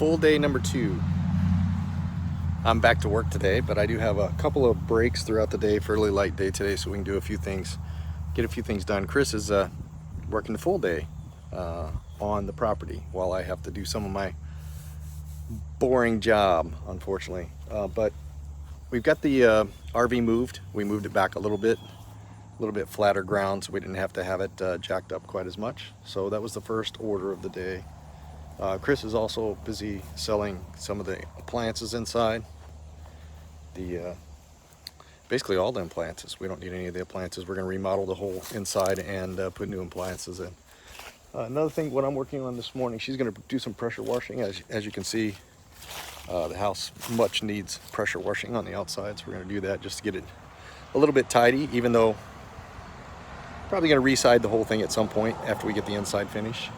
full day number 2. I'm back to work today, but I do have a couple of breaks throughout the day, fairly light day today, so we can do a few things, get a few things done. Chris is working the full day on the property while I have to do some of my boring job, unfortunately. But we've got the RV moved. We moved it back a little bit flatter ground, so we didn't have to have it jacked up quite as much. So that was the first order of the day. Chris is also busy selling some of the appliances inside. Basically all the appliances. We don't need any of the appliances. We're going to remodel the whole inside and put new appliances in. Another thing, what I'm working on this morning, she's going to do some pressure washing. As you can see, the house much needs pressure washing on the outside, so we're going to do that just to get it a little bit tidy, even though probably going to re-side the whole thing at some point after we get the inside finished.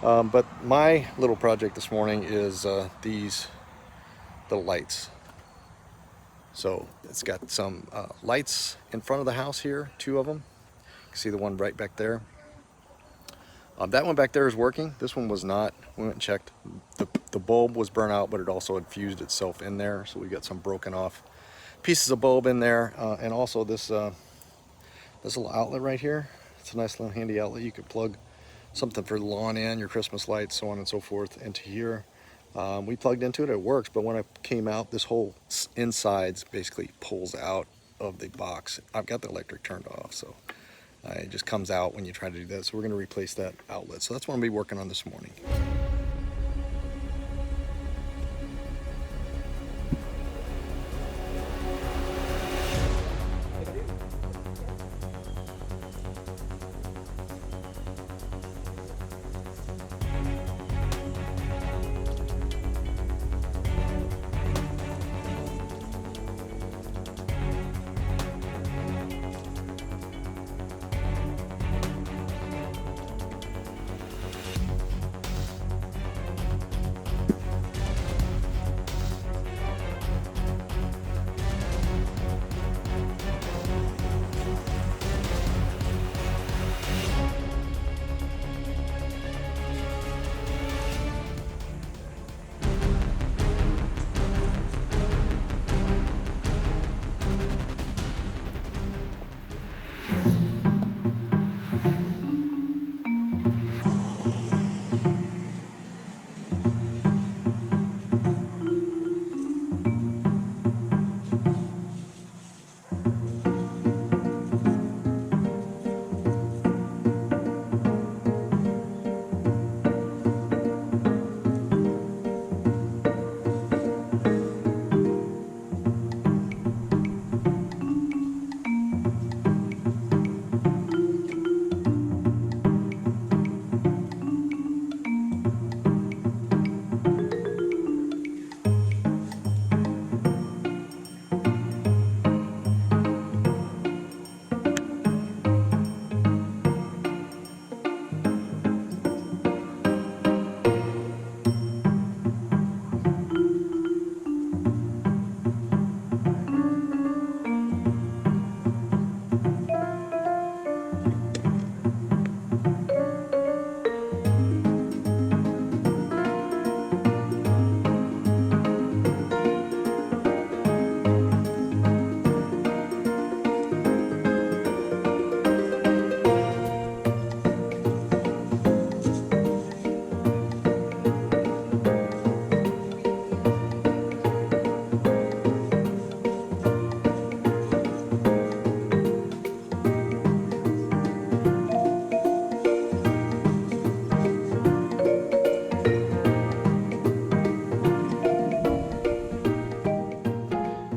But my little project this morning is the lights. So it's got some lights in front of the house here, 2 of them. You can see the one right back there. That one back there is working. This one was not. We went and checked. The bulb was burnt out, but it also had fused itself in there. So we got some broken off pieces of bulb in there, and also this little outlet right here. It's a nice little handy outlet. You could plug something for the lawn in, your Christmas lights, so on and so forth, into here. We plugged into it, it works, but when I came out, this whole insides basically pulls out of the box. I've got the electric turned off, so it just comes out when you try to do that. So we're going to replace that outlet. So that's what I'm going to be working on this morning.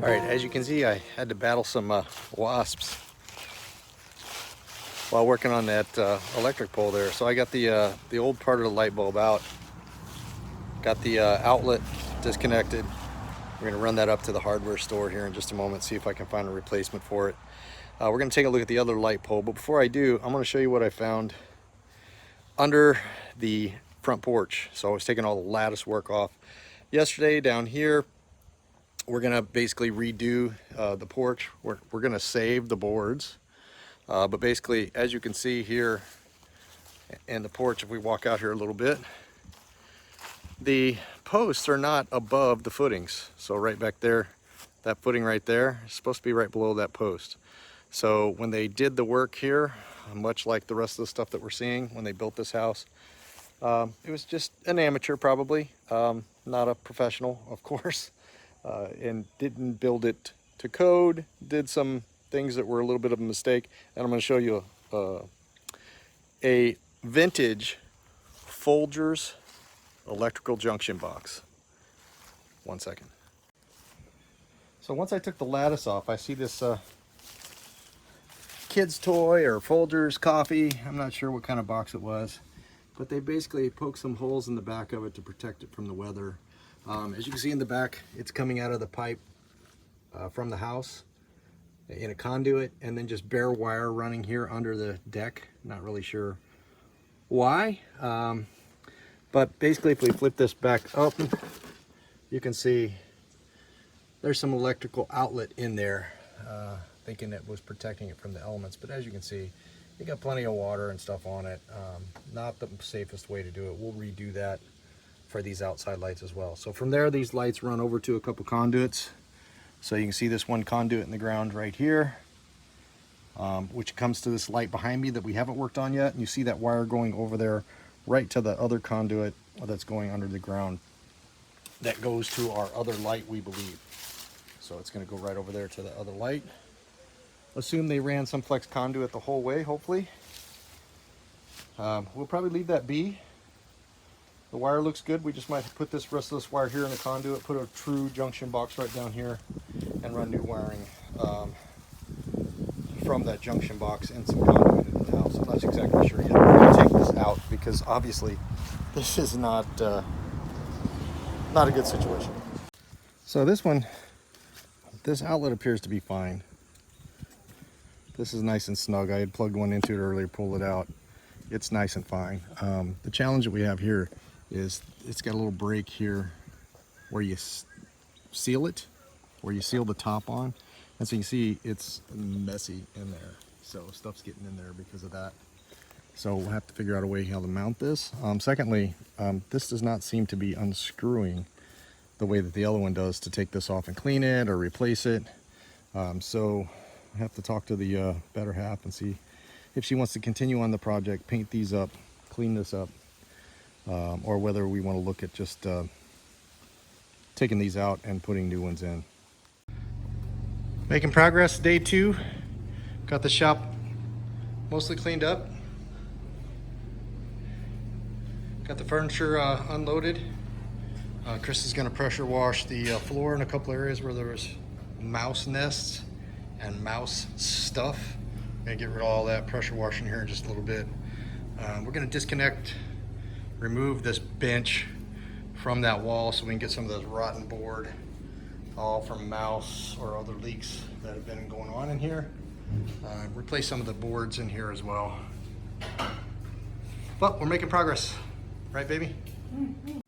Alright, as you can see, I had to battle some wasps while working on that electric pole there. So I got the old part of the light bulb out, got the outlet disconnected. We're going to run that up to the hardware store here in just a moment, see if I can find a replacement for it. We're going to take a look at the other light pole, but before I do, I'm going to show you what I found under the front porch. So I was taking all the lattice work off yesterday down here. We're gonna basically redo the porch. We're gonna save the boards, but basically, as you can see here in the porch, if we walk out here a little bit, the posts are not above the footings. So right back there, that footing right there is supposed to be right below that post. So when they did the work here, much like the rest of the stuff that we're seeing when they built this house, it was just an amateur probably, not a professional, of course, and didn't build it to code, did some things that were a little bit of a mistake. And I'm going to show you a vintage Folgers electrical junction box. 1 second. So once I took the lattice off, I see this kid's toy or Folgers coffee. I'm not sure what kind of box it was, but they basically poked some holes in the back of it to protect it from the weather. As you can see in the back, it's coming out of the pipe from the house in a conduit, and then just bare wire running here under the deck. Not really sure why, but basically if we flip this back up, you can see there's some electrical outlet in there, thinking it was protecting it from the elements, but as you can see, you got plenty of water and stuff on it. Not the safest way to do it. We'll redo that for these outside lights as well. So from there, these lights run over to a couple conduits. So you can see this one conduit in the ground right here, which comes to this light behind me that we haven't worked on yet. And you see that wire going over there right to the other conduit that's going under the ground. That goes to our other light, we believe. So it's going to go right over there to the other light. Assume they ran some flex conduit the whole way, hopefully. We'll probably leave that be. The wire looks good. We just might put this rest of this wire here in the conduit, put a true junction box right down here, and run new wiring from that junction box and some conduit into the house. I'm not exactly sure yet. We're going to take this out because obviously this is not a good situation. So this one, this outlet appears to be fine. This is nice and snug. I had plugged one into it earlier, pulled it out. It's nice and fine. The challenge that we have here is it's got a little break here where you seal it, where you seal the top on. And so you can see it's messy in there. So stuff's getting in there because of that. So we'll have to figure out a way how to mount this. Secondly, this does not seem to be unscrewing the way that the other one does to take this off and clean it or replace it. So I have to talk to the better half and see if she wants to continue on the project, paint these up, clean this up, or whether we want to look at just taking these out and putting new ones in. Making progress, day 2. Got the shop mostly cleaned up. Got the furniture unloaded. Chris is going to pressure wash the floor in a couple areas where there was mouse nests and mouse stuff. Gonna get rid of all that, pressure washing here in just a little bit. We're gonna disconnect, remove this bench from that wall so we can get some of this rotten board, all from mouse or other leaks that have been going on in here. Replace some of the boards in here as well. But we're making progress, right, baby? Mm-hmm.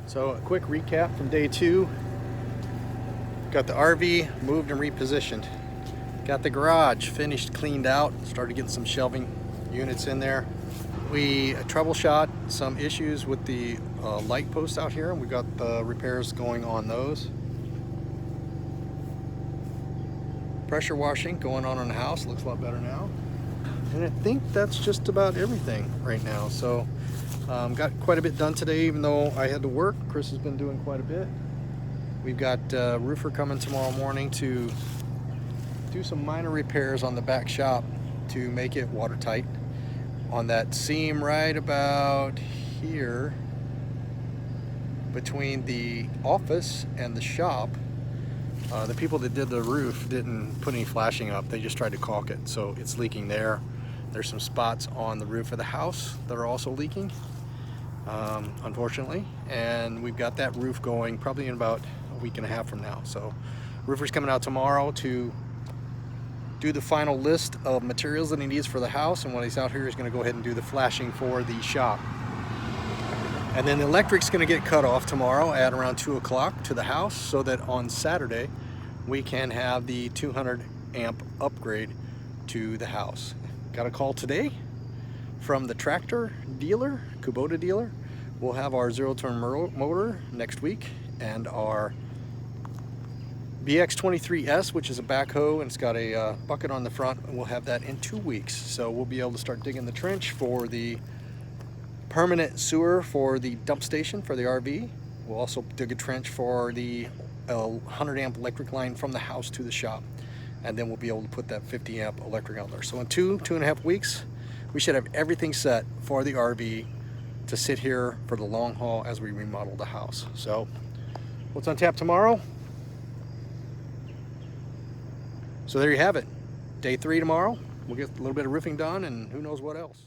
So a quick recap from day 2. Got the RV moved and repositioned. Got the garage finished, cleaned out, started getting some shelving units in there. We troubleshot some issues with the light posts out here, and we got the repairs going on those. Pressure washing going on in the house, looks a lot better now. And I think that's just about everything right now. So got quite a bit done today, even though I had to work. Chris has been doing quite a bit. We've got a roofer coming tomorrow morning to do some minor repairs on the back shop to make it watertight. On that seam right about here between the office and the shop, the people that did the roof didn't put any flashing up. They just tried to caulk it, so it's leaking there. There's some spots on the roof of the house that are also leaking, unfortunately. And we've got that roof going probably in about a week and a half from now. So roofer's coming out tomorrow to do the final list of materials that he needs for the house, and while he's out here he's going to go ahead and do the flashing for the shop. And then the electric's going to get cut off tomorrow at around 2 o'clock to the house, so that on Saturday we can have the 200 amp upgrade to the house. Got a call today from the tractor dealer, Kubota dealer. We'll have our zero-turn motor next week, and our BX23S, which is a backhoe and it's got a bucket on the front, and we'll have that in 2 weeks. So we'll be able to start digging the trench for the permanent sewer for the dump station for the RV. We'll also dig a trench for the 100 amp electric line from the house to the shop, and then we'll be able to put that 50 amp electric out there. So in 2.5 weeks we should have everything set for the RV to sit here for the long haul as we remodel the house. So what's on tap tomorrow? So there you have it. Day 3 tomorrow. We'll get a little bit of roofing done and who knows what else.